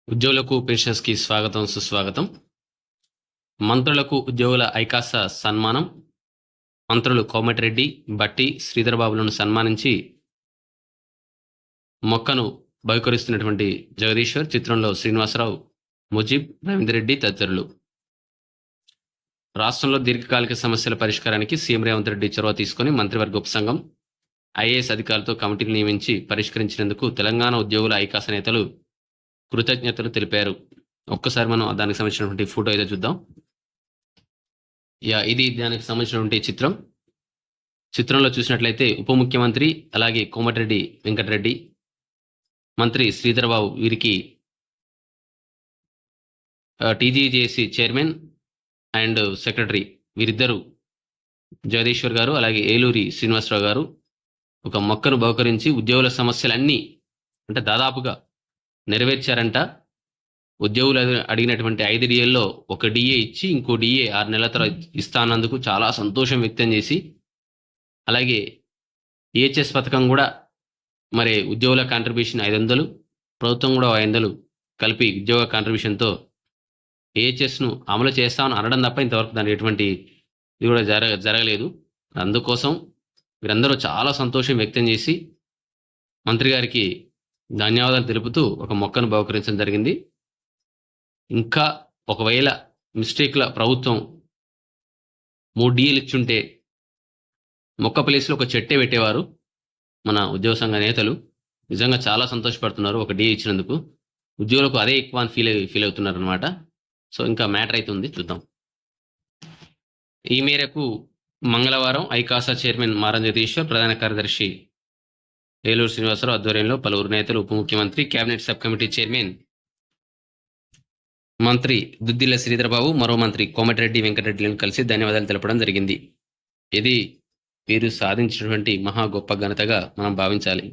ఉద్యోగులకు పెన్షన్స్కి స్వాగతం సుస్వాగతం. మంత్రులకు ఉద్యోగుల ఐకాస సన్మానం. మంత్రులు కోమటిరెడ్డి, బట్టి, శ్రీధరబాబులను సన్మానించి మొక్కను బహుకరిస్తున్నటువంటి జగదీశ్వర్, చిత్రంలో శ్రీనివాసరావు, ముజీబ్, రవీందర్ రెడ్డి తదితరులు. రాష్ట్రంలో దీర్ఘకాలిక సమస్యల పరిష్కారానికి సీఎం రేవంత్ రెడ్డి చొరవ తీసుకుని మంత్రివర్గ ఉపసంఘం, ఐఏఎస్ అధికారులతో కమిటీలు నియమించి పరిష్కరించినందుకు తెలంగాణ ఉద్యోగుల ఐకాస నేతలు కృతజ్ఞతలు తెలిపారు. ఒక్కసారి మనం దానికి సంబంధించినటువంటి ఫోటో అయితే చూద్దాం. ఇది దానికి సంబంధించినటువంటి చిత్రం. చిత్రంలో చూసినట్లయితే ఉప ముఖ్యమంత్రి అలాగే కోమటిరెడ్డి వెంకటరెడ్డి, మంత్రి శ్రీధరబాబు, వీరికి టీజీజేసీ చైర్మన్ అండ్ సెక్రటరీ వీరిద్దరూ, జగదీశ్వర్ గారు అలాగే ఏలూరి శ్రీనివాసరావు గారు, ఒక మొక్కను బహుకరించి ఉద్యోగుల సమస్యలన్నీ అంటే దాదాపుగా నెరవేర్చారంట. ఉద్యోగులు అడిగినటువంటి 5 డిఏల్లో ఒక డిఏ ఇచ్చి ఇంకో డిఏ 6 నెలల తర్వాత ఇస్తానందుకు చాలా సంతోషం వ్యక్తం చేసి, అలాగే ఈహెచ్ఎస్ పథకం కూడా మరి ఉద్యోగుల కాంట్రిబ్యూషన్ 500, ప్రభుత్వం కూడా 500 కలిపి ఉద్యోగ కాంట్రిబ్యూషన్తో ఈహెచ్ఎస్ను అమలు చేస్తామని అనడం తప్ప ఇంతవరకు దానికి ఎటువంటి ఇది కూడా జరగలేదు. అందుకోసం వీరందరూ చాలా సంతోషం వ్యక్తం చేసి మంత్రి గారికి ధన్యవాదాలు తెలుపుతూ ఒక మొక్కను బహుకరించడం జరిగింది. ఇంకా ఒకవేళ మిస్టేక్ల ప్రభుత్వం 3 డిఏలు ఇచ్చుంటే మొక్క ప్లేస్లో ఒక చెట్టే పెట్టేవారు మన ఉద్యోగ సంఘ నేతలు. నిజంగా చాలా సంతోషపడుతున్నారు ఒక డిఏ ఇచ్చినందుకు. ఉద్యోగులకు అదే ఎక్కువ అని ఫీల్ అవుతున్నారు అనమాట. సో ఇంకా మ్యాటర్ అయితే ఉంది, చూద్దాం. ఈ మేరకు మంగళవారం ఐకాసా చైర్మన్ మారం జగదీశ్వర్, ప్రధాన కార్యదర్శి ఏలూరు శ్రీనివాసరావు ఆధ్వర్యంలో పలువురు నేతలు, ఉప ముఖ్యమంత్రి, కేబినెట్ సబ్ కమిటీ చైర్మన్ మంత్రి దుద్దిల్ల శ్రీధరబాబు, మరో మంత్రి కోమటిరెడ్డి వెంకటరెడ్డిలను కలిసి ధన్యవాదాలు తెలపడం జరిగింది. ఇది వీరు సాధించినటువంటి మహా గొప్ప ఘనతగా మనం భావించాలి.